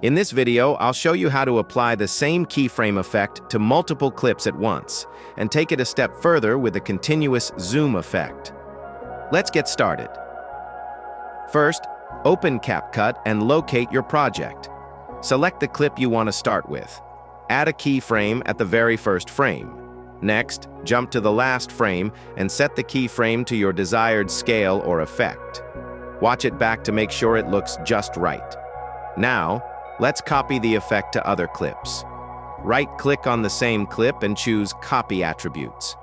In this video, I'll show you how to apply the same keyframe effect to multiple clips at once, and take it a step further with a continuous zoom effect. Let's get started. First, open CapCut and locate your project. Select the clip you want to start with. Add a keyframe at the very first frame. Next, jump to the last frame and set the keyframe to your desired scale or effect. Watch it back to make sure it looks just right. Now, let's copy the effect to other clips. Right-click on the same clip and choose Copy Attributes.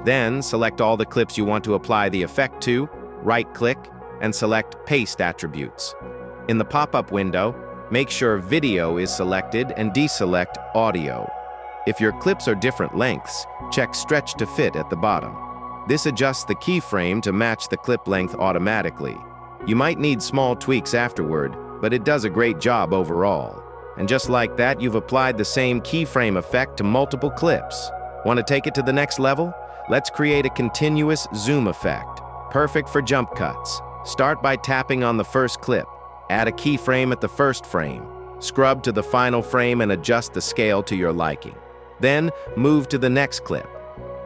Then, select all the clips you want to apply the effect to, right-click, and select Paste Attributes. In the pop-up window, make sure Video is selected and deselect Audio. If your clips are different lengths, check Stretch to Fit at the bottom. This adjusts the keyframe to match the clip length automatically. You might need small tweaks afterward, but it does a great job overall. And just like that, you've applied the same keyframe effect to multiple clips. Want to take it to the next level? Let's create a continuous zoom effect, perfect for jump cuts. Start by tapping on the first clip. Add a keyframe at the first frame. Scrub to the final frame and adjust the scale to your liking. Then, move to the next clip.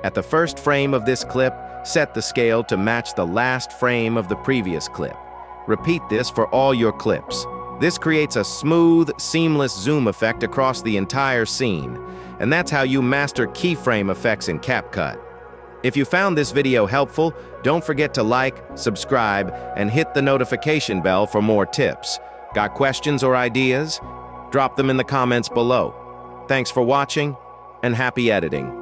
At the first frame of this clip, set the scale to match the last frame of the previous clip. Repeat this for all your clips. This creates a smooth, seamless zoom effect across the entire scene. And that's how you master keyframe effects in CapCut. If you found this video helpful, don't forget to like, subscribe, and hit the notification bell for more tips. Got questions or ideas? Drop them in the comments below. Thanks for watching, and happy editing.